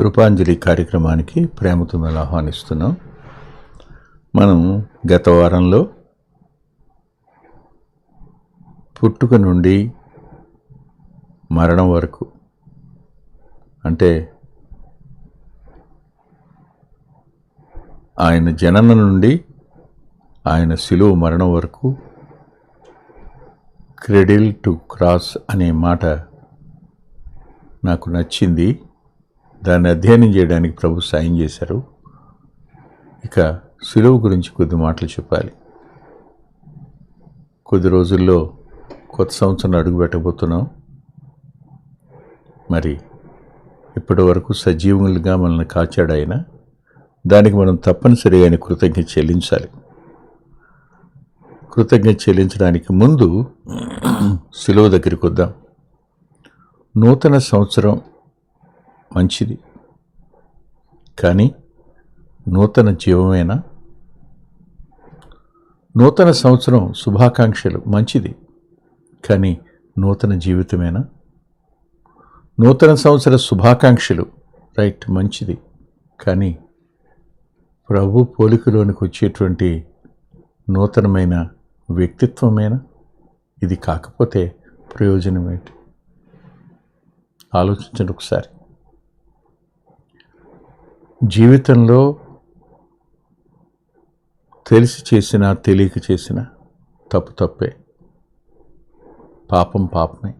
కృపాంజలి కార్యక్రమానికి ప్రేమతో మేము ఆహ్వానిస్తున్నాం. మనం గత వారంలో పుట్టుక నుండి మరణం వరకు, అంటే ఆయన జననం నుండి ఆయన శిలువ మరణం వరకు, క్రెడిల్ టు క్రాస్ అనే మాట నాకు నచ్చింది. దాన్ని అధ్యయనం చేయడానికి ప్రభు సాయం చేశారు. ఇక శిలువ గురించి కొద్ది మాటలు చెప్పాలి. కొద్ది రోజుల్లో కొత్త సంవత్సరం అడుగుపెట్టబోతున్నాం. మరి ఇప్పటి వరకు సజీవులుగా మనల్ని కాచాడు ఆయన. దానికి మనం తప్పనిసరిగా ఆయన కృతజ్ఞత చెల్లించాలి. కృతజ్ఞత చెల్లించడానికి ముందు శిలువ దగ్గరికి వద్దాం. నూతన సంవత్సరం మంచిది, కానీ నూతన జీవమేనా? నూతన సంవత్సరం శుభాకాంక్షలు మంచిది, కానీ నూతన జీవితమేనా? నూతన సంవత్సర శుభాకాంక్షలు రైట్, మంచిది, కానీ ప్రభు పోలికలోనికి వచ్చేటువంటి నూతనమైన వ్యక్తిత్వమేనా? ఇది కాకపోతే ప్రయోజనం ఏంటి? ఆలోచించండి ఒకసారి. జీవితంలో తెలిసి చేసినా తెలియక చేసినా తప్పు తప్పే, పాపం పాపమే.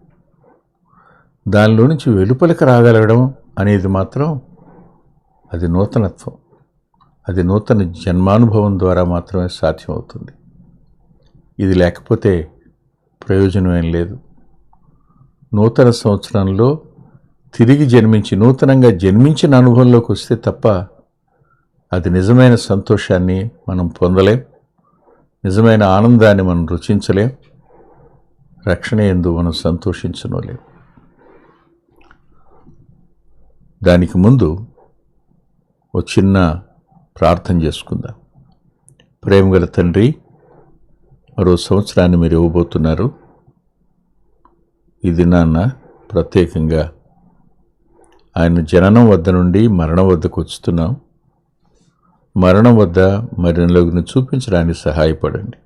దానిలో నుంచి వెలుపలికి రాగలగడం అనేది మాత్రం అది నూతనత్వం. అది నూతన జన్మానుభవం ద్వారా మాత్రమే సాధ్యమవుతుంది. ఇది లేకపోతే ప్రయోజనం ఏం లేదు. నూతన సంవత్సరంలో తిరిగి జన్మించి నూతనంగా జన్మించిన అనుభవంలోకి వస్తే తప్ప అది నిజమైన సంతోషాన్ని మనం పొందలేం, నిజమైన ఆనందాన్ని మనం రుచించలేం, రక్షణ యందు మనం సంతోషించలేం. దానికి ముందు ఓ చిన్న ప్రార్థన చేసుకుందాం. ప్రేమగల తండ్రి, మరో సంవత్సరాన్ని మీరు ఇవ్వబోతున్నారు. ఈ దినాన్న ప్రత్యేకంగా ఆయన జననం వద్ద నుండి మరణం వద్దకు వచ్చుతున్నాం. మరణం వద్ద మరణంలోకి చూపించడానికి సహాయపడండి.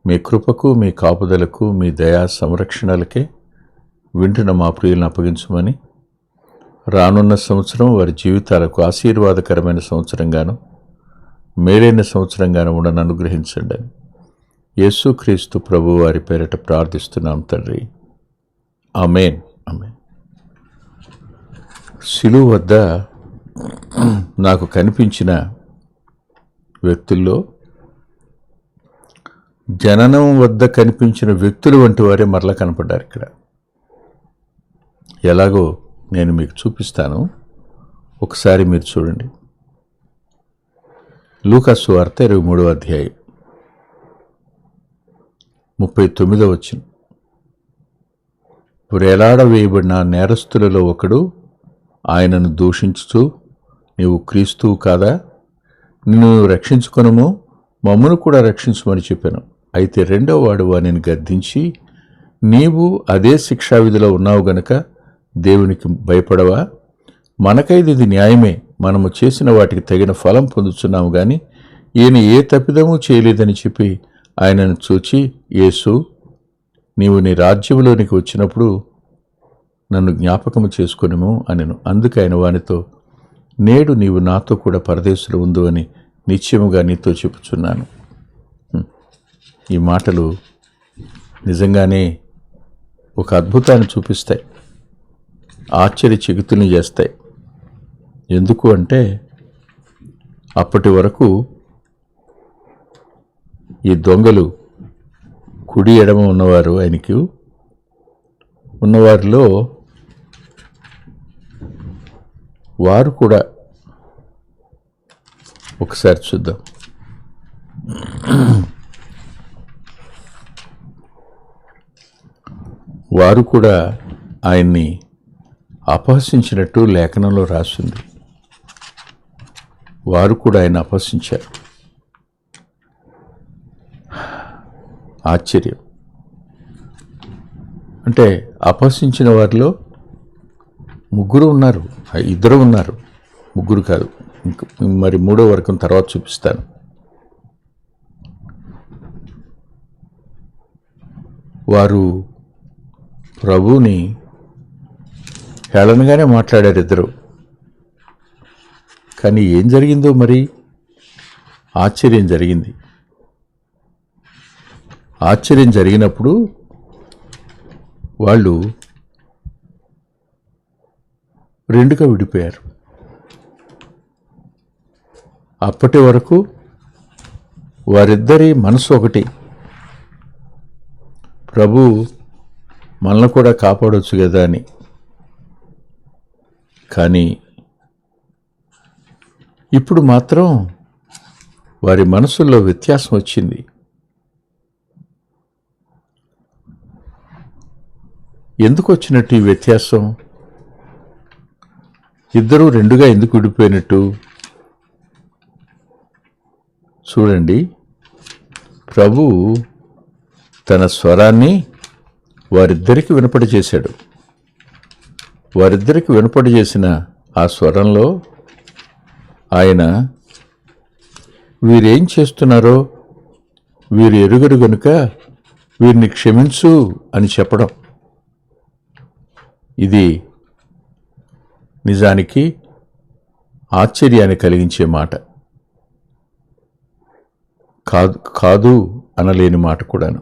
మీ కృపకు, మీ కాపుదలకు, మీ దయా సంరక్షణలకే వింటున్న మా ప్రియులను అప్పగించమని, రానున్న సంవత్సరం వారి జీవితాలకు ఆశీర్వాదకరమైన సంవత్సరంగాను మేలైన సంవత్సరంగాను ఉండని అనుగ్రహించండి అని యేసుక్రీస్తు ప్రభు వారి పేరిట ప్రార్థిస్తున్నాం తండ్రి. ఆమేన్. ఆమేన్. శిలువ వద్ద నాకు కనిపించిన వ్యక్తుల్లో జననం వద్ద కనిపించిన వ్యక్తులు వంటి వారే మరలా కనపడ్డారు ఇక్కడ. ఎలాగో నేను మీకు చూపిస్తాను, ఒకసారి మీరు చూడండి. లూకా సువార్త 23వ అధ్యాయం 39వ వచనం. వేలాడవేయబడిన నేరస్తులలో ఒకడు ఆయనను దూషించుచు, నీవు క్రీస్తువు కాదా? నిన్ను రక్షించుకొనుము, మమ్మను కూడా రక్షించమని చెప్పాను. అయితే రెండవ వాడు వానిని గద్దించి, నీవు అదే శిక్షావిధిలో ఉన్నావు గనక దేవునికి భయపడవా? మనకైది ఇది న్యాయమే, మనము చేసిన వాటికి తగిన ఫలం పొందుతున్నాము గాని ఈయన ఏ తప్పిదము చేయలేదని చెప్పి ఆయనను చూచి, యేసు, నీవు నీ రాజ్యంలోనికి వచ్చినప్పుడు నన్ను జ్ఞాపకము చేసుకొనుము అనెను. అందుకు ఆయన వానితో, నేడు నీవు నాతో కూడా పరదేశంలో ఉందు అని నిశ్చయముగా నీతో చెప్పుచున్నాను. ఈ మాటలు నిజంగానే ఒక అద్భుతాన్ని చూపిస్తాయి, ఆశ్చర్యచకితుల్ని చేస్తాయి. ఎందుకు అంటే అప్పటి వరకు ఈ దొంగలు కుడి ఎడమ ఉన్నవారు, ఆయనకు ఉన్నవారిలో వారు కూడా, ఒకసారి చూద్దాం. వారు కూడా ఆయన్ని అపహసించినట్టు లేఖనంలో రాసింది. వారు కూడా ఆయన అపహసించారు. ఆశ్చర్యం. అంటే అపహసించిన వారిలో ముగ్గురు ఉన్నారు, ఇద్దరు ఉన్నారు, ముగ్గురు కాదు. మరి మూడో వర్గం తర్వాత చూపిస్తాను. వారు ప్రభువుని హేళనగానే మాట్లాడారు ఇద్దరు. కానీ ఏం జరిగిందో మరి ఆశ్చర్యం జరిగింది. ఆశ్చర్యం జరిగినప్పుడు వాళ్ళు రెండుగా విడిపోయారు. అప్పటి వరకు వారిద్దరి మనసు ఒకటి, ప్రభు మనల్ని కూడా కాపాడొచ్చు కదా అని. కానీ ఇప్పుడు మాత్రం వారి మనసుల్లో వ్యత్యాసం వచ్చింది. ఎందుకు వచ్చినట్టు ఈ వ్యత్యాసం? ఇద్దరూ రెండుగా ఎందుకు విడిపోయినట్టు? చూడండి, ప్రభు తన స్వరాన్ని వారిద్దరికి వినపడజేశాడు. వారిద్దరికి వినపడజేసిన ఆ స్వరంలో ఆయన వీరేం చేస్తున్నారో వీరు ఎరుగరు గనుక వీరిని క్షమించు అని చెప్పడం. ఇది నిజానికి ఆశ్చర్యాన్ని కలిగించే మాట కాదు, కాదు అనలేని మాట కూడాను.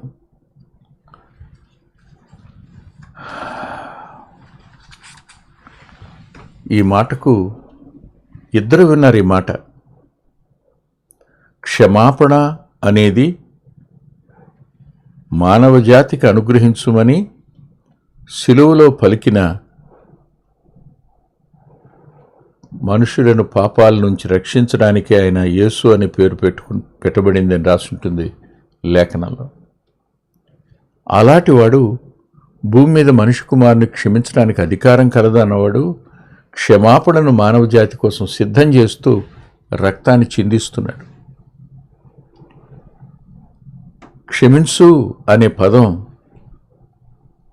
ఈ మాటకు ఇద్దరు విన్నారు. ఈ మాట క్షమాపణ అనేది మానవ జాతికి అనుగ్రహించుమని సిలువలో పలికిన మనుషులను పాపాల నుంచి రక్షించడానికి ఆయన యేసు అనే పేరు పెట్టబడిందని రాసుంటుంది లేఖనంలో. అలాంటివాడు భూమి మీద మనిషి కుమారుని క్షమించడానికి అధికారం కలదు అన్నవాడు క్షమాపణను మానవ జాతి కోసం సిద్ధం చేస్తూ రక్తాన్ని చిందిస్తున్నాడు. క్షమించు అనే పదం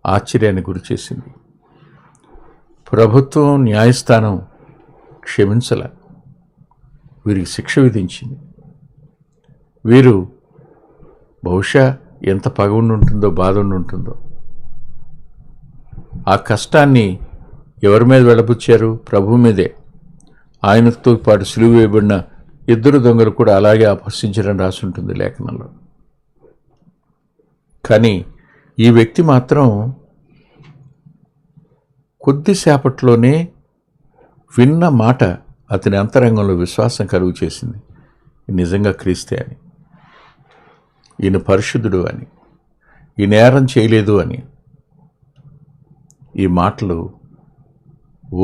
ఆశ్చర్యాన్ని గురిచేసింది. ప్రభుత్వం, న్యాయస్థానం క్షమించలే, వీరికి శిక్ష విధించింది. వీరు బహుశా ఎంత పగ ఉంటుందో, బాధ ఉంటుందో. ఆ కష్టాన్ని ఎవరి మీద వెళ్ళబుచ్చారు? ప్రభు మీదే. ఆయనతో పాటు సిలువ వేయబడిన ఇద్దరు దొంగలు కూడా అలాగే అపహసించడం రాసి ఉంటుంది లేఖనంలో. కానీ ఈ వ్యక్తి మాత్రం కొద్దిసేపట్లోనే విన్న మాట అతని అంతరంగంలో విశ్వాసం కలుగు చేసింది. నిజంగా క్రీస్తే అని, ఈయన పరిశుద్ధుడు అని, ఈ నేరం చేయలేదు అని. ఈ మాటలు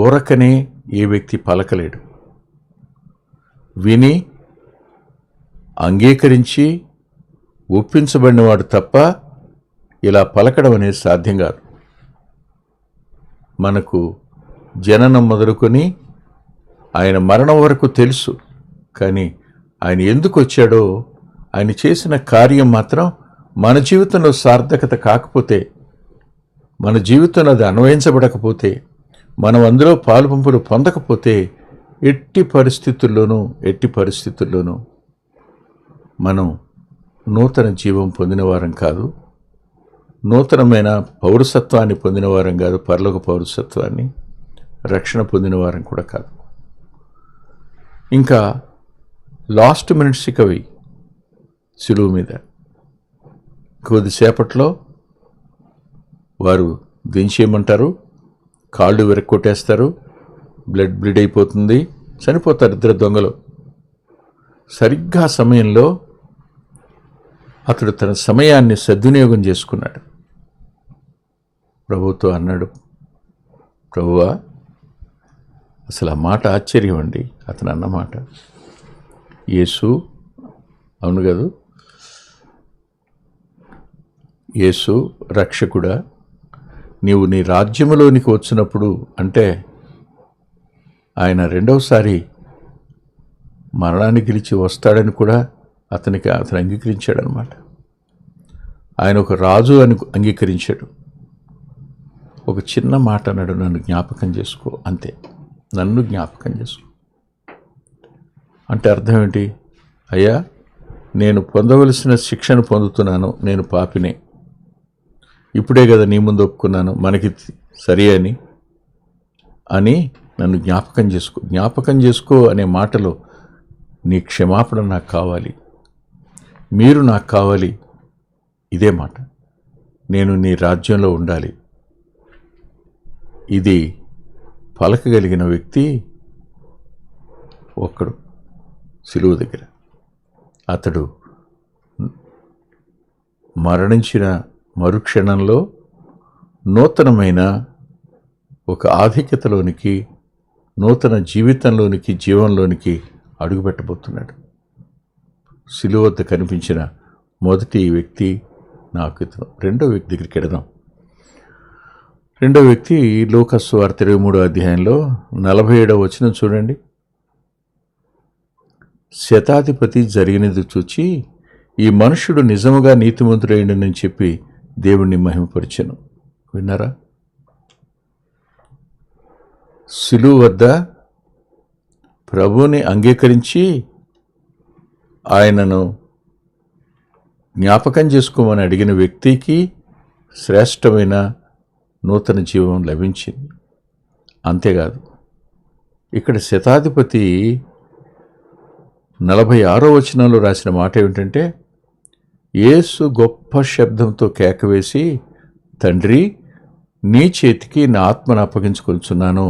ఊరకనే ఏ వ్యక్తి పలకలేడు. విని అంగీకరించి ఒప్పించబడినవాడు తప్ప ఇలా పలకడం అనేది సాధ్యం కాదు. మనకు జననం మొదలుకొని ఆయన మరణం వరకు తెలుసు. కానీ ఆయన ఎందుకు వచ్చాడో, ఆయన చేసిన కార్యం మాత్రం మన జీవితంలో సార్థకత కాకపోతే, మన జీవితంలో అది అన్వయించబడకపోతే, మనం అందులో పాలుపంపులు పొందకపోతే ఎట్టి పరిస్థితుల్లోనూ మనం నూతన జీవం పొందినవారం కాదు, నూతనమైన పౌరసత్వాన్ని పొందినవారం కాదు, పరలోక పౌరసత్వాన్ని, రక్షణ పొందినవారం కూడా కాదు. ఇంకా లాస్ట్ మినిట్స్ కవి సిలువ మీద కొద్దిసేపట్లో వారు దించేయమంటారు, కాళ్ళు విరక్కొట్టేస్తారు, బ్లడ్ అయిపోతుంది, చనిపోతారు ఇద్దరు దొంగలు. సరిగ్గా సమయంలో అతడు తన సమయాన్ని సద్వినియోగం చేసుకున్నాడు. ప్రభుతో అన్నాడు, ప్రభువా, అసలు ఆ మాట ఆశ్చర్యం అండి. అతను అన్నమాట, యేసు, అవును కాదు, యేసు రక్షకుడా, నీవు నీ రాజ్యములోనికి వచ్చినప్పుడు, అంటే ఆయన రెండవసారి మరణాన్ని గెలిచి వస్తాడని కూడా అతను అంగీకరించాడనమాట. ఆయన ఒక రాజు అని అంగీకరించాడు. ఒక చిన్న మాట అన్నాడు, నన్ను జ్ఞాపకం చేసుకో, అంతే. నన్ను జ్ఞాపకం చేసుకో అంటే అర్థం ఏంటి? అయ్యా, నేను పొందవలసిన శిక్షను పొందుతున్నాను, నేను పాపినే, ఇప్పుడే కదా నీ ముందు ఒప్పుకున్నాను మనకి సరి అని నన్ను జ్ఞాపకం చేసుకో. జ్ఞాపకం చేసుకో అనే మాటలో నీ క్షమాపణ నాకు కావాలి, మీరు నాకు కావాలి, ఇదే మాట. నేను నీ రాజ్యంలో ఉండాలి. ఇది పలకగలిగిన వ్యక్తి ఒక్కడు సిలువ దగ్గర. అతడు మరణించిన మరుక్షణంలో నూతనమైన ఒక ఆధిక్యతలోనికి, నూతన జీవితంలోనికి, జీవంలోనికి అడుగుపెట్టబోతున్నాడు. సిలువ వద్ద కనిపించిన మొదటి వ్యక్తి నాకు ఇతను. రెండో వ్యక్తి దగ్గరికి వెడదాం. రెండో వ్యక్తి లూకా సువార్త 23వ అధ్యాయంలో 47వ వచనం చూడండి. శతాధిపతి జరిగినది చూచి ఈ మనుష్యుడు నిజముగా నీతిమంతుడైండని చెప్పి దేవుణ్ణి మహిమపరిచెను. విన్నారా? సిలువ వద్ద ప్రభువుని అంగీకరించి ఆయనను జ్ఞాపకం చేసుకోమని అడిగిన వ్యక్తికి శ్రేష్టమైన నూతన జీవం లభించింది. అంతేకాదు, ఇక్కడ శతాధిపతి 46వ వచనంలో రాసిన మాట ఏమిటంటే, యేసు గొప్ప శబ్దంతో కేకవేసి, తండ్రి, నీ చేతికి నా ఆత్మను అప్పగించుకొంచున్నాను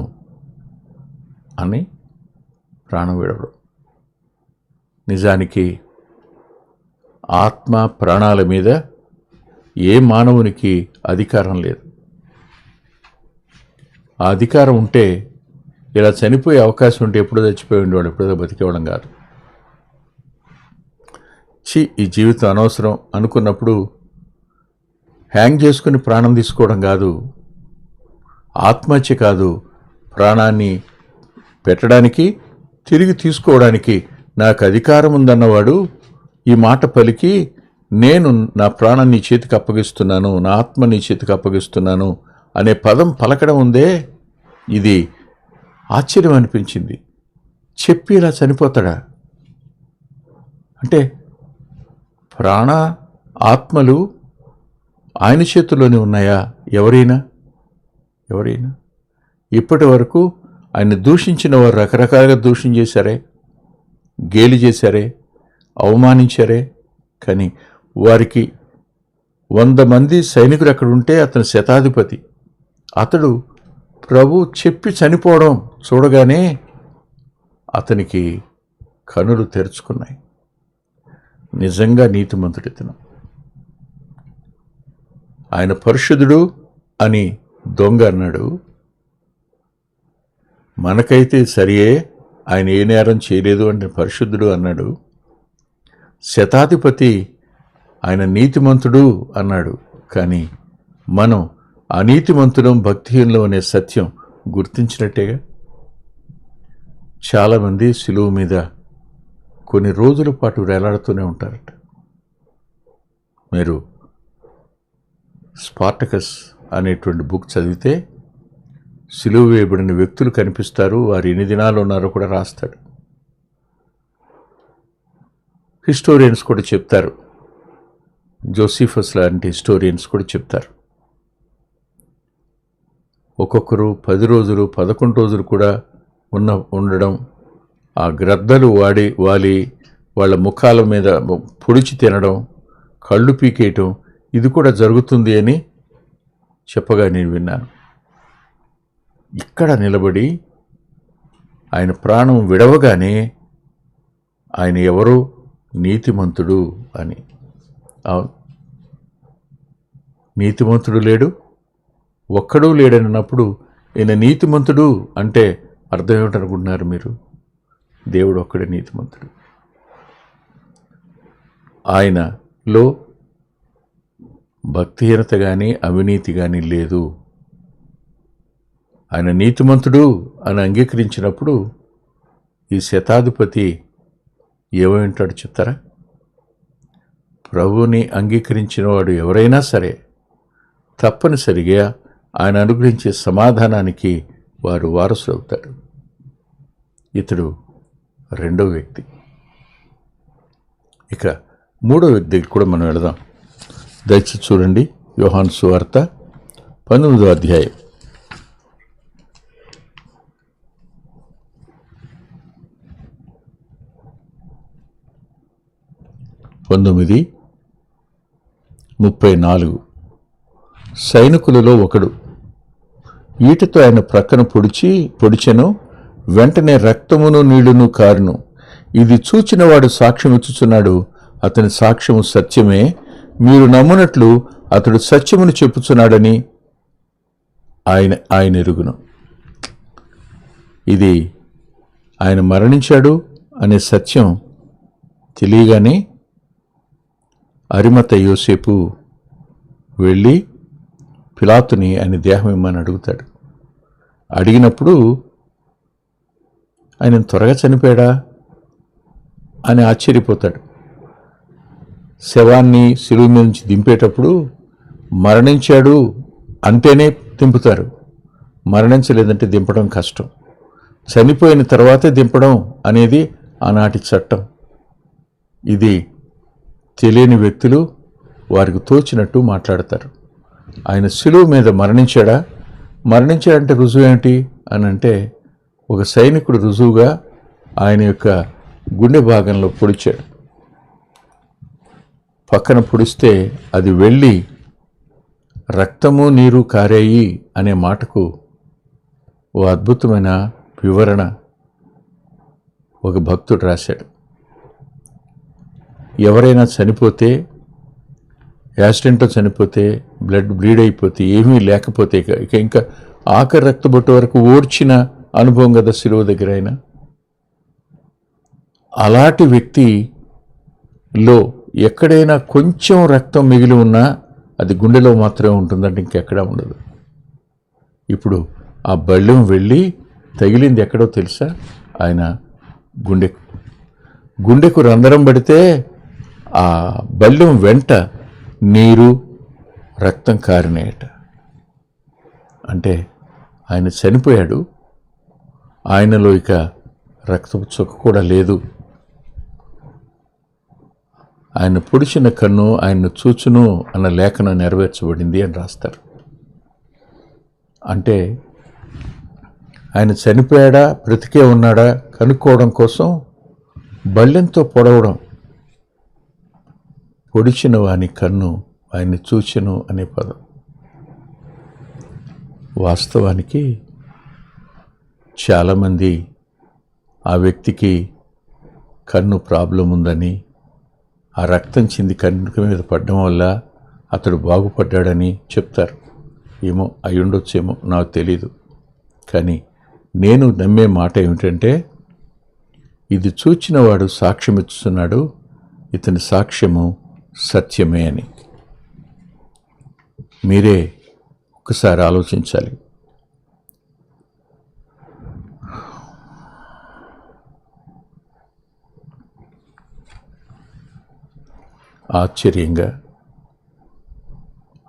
అని ప్రాణం విడవడం. నిజానికి ఆత్మ ప్రాణాల మీద ఏ మానవునికి అధికారం లేదు. ఆ అధికారం ఉంటే ఇలా చనిపోయే అవకాశం ఉంటే ఎప్పుడో చచ్చిపోయి ఉండేవాడు, ఎప్పుడో బతికేవడం కాదు. ఈ జీవితం అనవసరం అనుకున్నప్పుడు హ్యాంగ్ చేసుకుని ప్రాణం తీసుకోవడం కాదు, ఆత్మహత్య కాదు, ప్రాణాన్ని పెట్టడానికి, తిరిగి తీసుకోవడానికి నాకు అధికారం ఉందన్నవాడు ఈ మాట పలికి, నేను నా ప్రాణం నీ చేతికి అప్పగిస్తున్నాను, నా ఆత్మ నీ చేతికి అప్పగిస్తున్నాను అనే పదం పలకడం ఉందే, ఇది ఆశ్చర్యం అనిపించింది. చెప్పి ఇలా చనిపోతాడా? అంటే ప్రాణ ఆత్మలు ఆయన చేతుల్లోనే ఉన్నాయా? ఎవరైనా ఇప్పటి వరకు ఆయన దూషించిన వారు రకరకాలుగా దూషణ చేశారే, గేలి చేశారే, అవమానించారే. కానీ వారికి 100 మంది సైనికులు అక్కడ ఉంటే అతను శతాధిపతి. అతడు ప్రభు చెప్పి చనిపోవడం చూడగానే అతనికి కనులు తెరుచుకున్నాయి. నిజంగా నీతిమంతుడితను. ఆయన పరిశుద్ధుడు అని దొంగ అన్నాడు. మనకైతే సరియే, ఆయన ఏ నేరం చేయలేదు అంటే పరిశుద్ధుడు అన్నాడు. శతాధిపతి ఆయన నీతిమంతుడు అన్నాడు. కానీ మనం అనీతిమంతులం, భక్తిహీనులం అనే సత్యం గుర్తించినట్టేగా. చాలామంది సిలువ మీద కొన్ని రోజుల పాటు వేలాడుతూనే ఉంటారట. మీరు స్పార్టకస్ అనేటువంటి బుక్ చదివితే సిలువ వేయబడిన వ్యక్తులు కనిపిస్తారు, వారు ఎన్ని దినాలు ఉన్నారో కూడా రాస్తాడు. హిస్టోరియన్స్ కూడా చెప్తారు, జోసిఫస్ లాంటి హిస్టోరియన్స్ కూడా చెప్తారు. ఒక్కొక్కరు 10 రోజులు 11 రోజులు కూడా ఉండడం, ఆ గ్రద్దలు వాలి వాళ్ళ ముఖాల మీద పొడిచి తినడం, కళ్ళు పీకేయటం, ఇది కూడా జరుగుతుంది అని చెప్పగా నేను విన్నాను. ఇక్కడ నిలబడి ఆయన ప్రాణం విడవగానే ఆయన ఎవరో నీతిమంతుడు అని. అవును, నీతిమంతుడు లేడు, ఒక్కడూ లేడన్నప్పుడు ఈయన నీతిమంతుడు అంటే అర్థం ఏమిటనుకుంటున్నారు మీరు? దేవుడు ఒక్కడే నీతిమంతుడు. ఆయనలో భక్తిహీనత కానీ అవినీతి కానీ లేదు. ఆయన నీతిమంతుడు అని అంగీకరించినప్పుడు ఈ శతాధిపతి ఏమంటాడు చెప్తారా? ప్రభువుని అంగీకరించిన వాడు ఎవరైనా సరే తప్పనిసరిగా ఆయన అనుగ్రహించే సమాధానానికి వారు వారసులవుతారు. ఇతడు రెండో వ్యక్తి. ఇక మూడో వ్యక్తి దగ్గరికి కూడా మనం వెళదాం. దయచేసి చూడండి, యోహాను సువార్త 19వ అధ్యాయం 19:34. సైనికులలో ఒకడు ఈటతో ఆయన ప్రక్కన పొడిచెను. వెంటనే రక్తమును నీళ్లును కారును. ఇది చూచినవాడు సాక్ష్యమిచ్చుచున్నాడు. అతని సాక్ష్యము సత్యమే. మీరు నమ్మునట్లు అతడు సత్యమును చెప్పుచున్నాడని ఆయన ఎరుగును. ఇది ఆయన మరణించాడు అనే సత్యం తెలియగానే అరిమత యోసేపు వెళ్ళి పిలాతుని ఆయన దేహం ఇమ్మని అడుగుతాడు. అడిగినప్పుడు ఆయన త్వరగా చనిపోయాడా అని ఆశ్చర్యపోతాడు. శవాన్ని శిలువ మీద నుంచి దింపేటప్పుడు మరణించాడు అంటేనే దింపుతారు, మరణించలేదంటే దింపడం కష్టం. చనిపోయిన తర్వాతే దింపడం అనేది ఆనాటి చట్టం. ఇది తెలియని వ్యక్తులు వారికి తోచినట్టు మాట్లాడతారు. ఆయన శిలువ మీద మరణించాడంటే రుజువు ఏమిటి అని అంటే, ఒక సైనికుడు రుజువుగా ఆయన యొక్క గుండె భాగంలో పొడిచాడు. పక్కన పొడిస్తే అది వెళ్ళి రక్తము నీరు కారాయి అనే మాటకు ఓ అద్భుతమైన వివరణ ఒక భక్తుడు రాశాడు. ఎవరైనా చనిపోతే, యాక్సిడెంట్లో చనిపోతే, బ్లీడ్ అయిపోతే, ఏమీ లేకపోతే, ఇంకా ఆఖరి రక్తబొట్టు వరకు ఓడ్చిన అనుభవం కదా శిలువ దగ్గర అయినా. అలాంటి వ్యక్తిలో ఎక్కడైనా కొంచెం రక్తం మిగిలి ఉన్నా అది గుండెలో మాత్రమే ఉంటుందంటే ఇంకెక్కడా ఉండదు. ఇప్పుడు ఆ బళ్ళెం వెళ్ళి తగిలింది ఎక్కడో తెలుసా? ఆయన గుండెకు రంధ్రం పడితే ఆ బళ్ళెం వెంట నీరు రక్తం కారినాయట. అంటే ఆయన చనిపోయాడు, ఆయనలో ఇక రక్తపు చుక్క కూడా లేదు. ఆయన పొడిచిన కన్ను ఆయన్ను చూచును అన్న లేఖనం నెరవేర్చబడింది అని రాస్తారు. అంటే ఆయన చనిపోయాడా బ్రతికే ఉన్నాడా కనుక్కోవడం కోసం బళ్ళెంతో పొడవడం. పొడిచిన వాని కన్ను ఆయన్ని చూచెను అనే పదం. వాస్తవానికి చాలామంది ఆ వ్యక్తికి కన్ను ప్రాబ్లం ఉందని, ఆ రక్తం చింది కన్ను మీద పడడం వల్ల అతడు బాగుపడ్డాడని చెప్తారు. ఏమో అయ్యుండొచ్చేమో, నాకు తెలీదు. కానీ నేను నమ్మే మాట ఏమిటంటే, ఇది చూచినవాడు సాక్ష్యమిచ్చుతున్నాడు, ఇతని సాక్ష్యము సత్యమే అని. మీరే ఒకసారి ఆలోచించాలి. ఆశ్చర్యంగా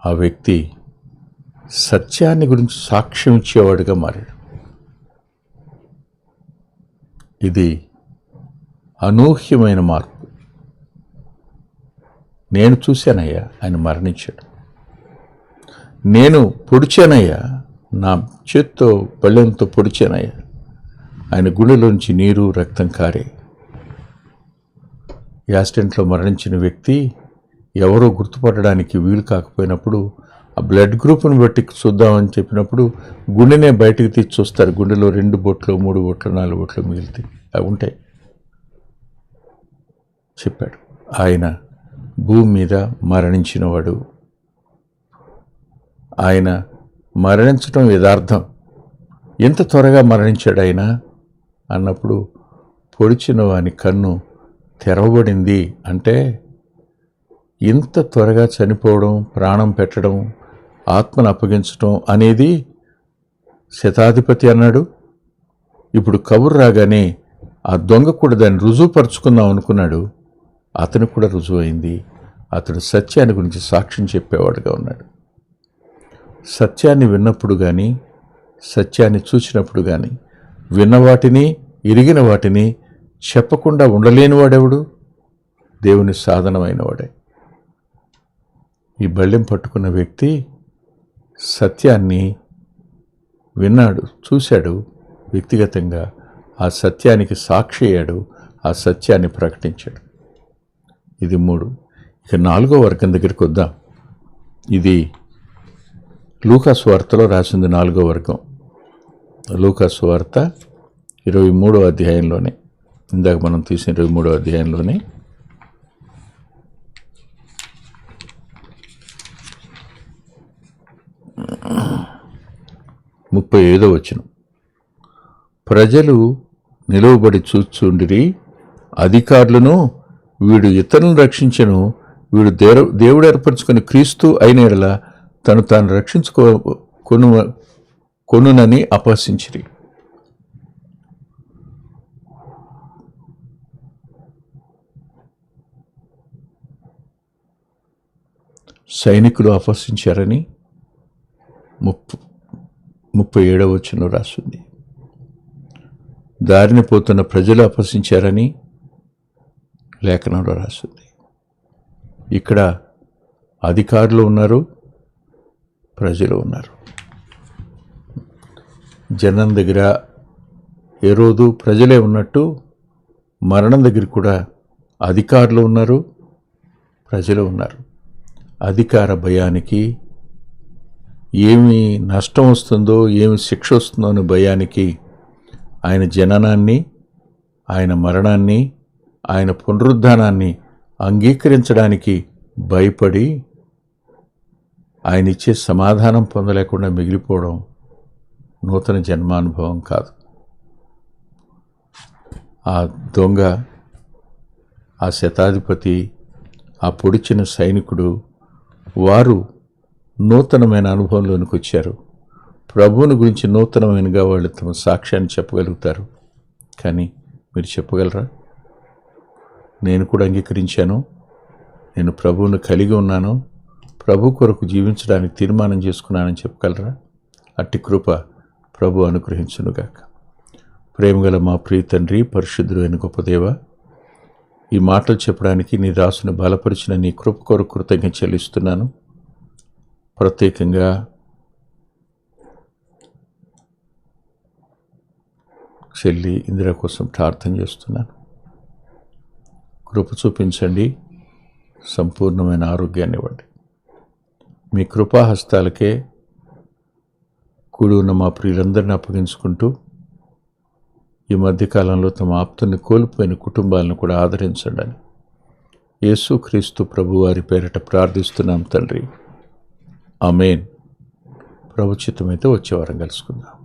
ఆ వ్యక్తి సత్యాన్ని గురించి సాక్ష్యం ఇచ్చేవాడుగా మారాడు. ఇది అనూహ్యమైన మార్పు. నేను చూశానయ్యా, ఆయన మరణించాడు. నేను పొడిచానయ్యా, నా చేత్తో బళ్ళెంతో పొడిచానయ్యా, ఆయన గుండెలోంచి నీరు రక్తం కారే. యాక్సిడెంట్లో మరణించిన వ్యక్తి ఎవరో గుర్తుపట్టడానికి వీలు కాకపోయినప్పుడు ఆ బ్లడ్ గ్రూప్ను బట్టి చూద్దామని చెప్పినప్పుడు గుండెనే బయటకు తీసి చూస్తారు. గుండెలో 2 బొట్లు 3 బొట్లు 4 బొట్లు మిగిలితే అవి ఉంటాయి చెప్పాడు. ఆయన భూమి మీద మరణించినవాడు. ఆయన మరణించడం యథార్థం. ఎంత త్వరగా మరణించాడు ఆయన అన్నప్పుడు పొడిచిన వాని కన్ను తెరవబడింది. అంటే ఇంత త్వరగా చనిపోవడం, ప్రాణం పెట్టడం, ఆత్మను అప్పగించడం అనేది శతాధిపతి అన్నాడు. ఇప్పుడు కబురు రాగానే ఆ దొంగ కూడా దాన్ని రుజువుపరుచుకుందాం అనుకున్నాడు. అతను కూడా రుజువు అయింది. అతడు సత్యాన్ని గురించి సాక్ష్యం చెప్పేవాడుగా ఉన్నాడు. సత్యాన్ని విన్నప్పుడు కానీ, సత్యాన్ని చూసినప్పుడు కానీ, విన్న వాటిని, ఎరిగిన వాటిని చెప్పకుండా ఉండలేనివాడెవడు? దేవుని సాధనమైన వాడే. ఈ బళ్ళెం పట్టుకున్న వ్యక్తి సత్యాన్ని విన్నాడు, చూశాడు, వ్యక్తిగతంగా ఆ సత్యానికి సాక్షి అయ్యాడు, ఆ సత్యాన్ని ప్రకటించాడు. ఇది 3. ఇక 4వ వర్గం దగ్గరికి వద్దాం. ఇది లూకాసు వార్తలో రాసింది 4వ వర్గం. లూకాసు వార్త 23వ అధ్యాయంలోనే, ఇందాక మనం తీసిన 23వ అధ్యాయంలోనే 35వ వచనం. ప్రజలు నిలువబడి చూచుండిరి, అధికారులను వీడు ఇతరులను రక్షించను, వీడు దేవుడు ఏర్పరచుకుని క్రీస్తు అయిన యెడల తను తాను కొనునని అపహసించిరి. సైనికులు అపహసించారని 37వ వచనంలో రాస్తుంది. దారిని పోతున్న ప్రజలు అపహసించారని లేఖనంలో రాస్తుంది. ఇక్కడ అధికారులు ఉన్నారు, ప్రజలు ఉన్నారు. జనం దగ్గర ఏ రోజు ప్రజలే ఉన్నట్టు మరణం దగ్గర కూడా అధికారులు ఉన్నారు, ప్రజలు ఉన్నారు. అధికార భయానికి, ఏమి నష్టం వస్తుందో, ఏమి శిక్ష వస్తుందో అనే భయానికి ఆయన జననాన్ని, ఆయన మరణాన్ని, ఆయన పునరుద్ధానాన్ని అంగీకరించడానికి భయపడి ఆయన ఇచ్చే సమాధానం పొందలేకుండా మిగిలిపోవడం నూతన జన్మానుభవం కాదు. ఆ దొంగ, ఆ శతాధిపతి, ఆ పొడిచిన సైనికుడు, వారు నూతనమైన అనుభవంలోనికి వచ్చారు. ప్రభువుని గురించి నూతనమైనగా వాళ్ళు తమ సాక్ష్యాన్ని చెప్పగలుగుతారు. కానీ మీరు చెప్పగలరా? నేను కూడా అంగీకరించాను, నేను ప్రభువును కలిగి ఉన్నాను, ప్రభు కొరకు జీవించడానికి తీర్మానం చేసుకున్నానని చెప్పగలరా? అట్టి కృప ప్రభు అనుగ్రహించునుగాక. ప్రేమగల మా ప్రియ తండ్రి, పరిశుద్ధుడు అయిన గొప్ప దేవ, ఈ మాటలు చెప్పడానికి నీ దాసుని బలపరిచిన నీ కృప కొరకు కృతజ్ఞత చెల్లిస్తున్నాను. ప్రత్యేకంగా చెల్లి ఇందిరా కోసం ప్రార్థన చేస్తున్నాను. కృప చూపించండి, సంపూర్ణమైన ఆరోగ్యాన్ని ఇవ్వండి. మీ కృపాహస్తాలకే కూడి ఉన్న మా ప్రియులందరినీ అప్పగించుకుంటూ, ఈ మధ్యకాలంలో తమ ఆప్తుల్ని కోల్పోయిన కుటుంబాలను కూడా ఆదరించండి అని యేసుక్రీస్తు ప్రభు వారి పేరిట ప్రార్థిస్తున్నాం తండ్రి. ఆమేన్. ప్రభుచిత్తమైతే వచ్చే వారం కలుసుకుందాం.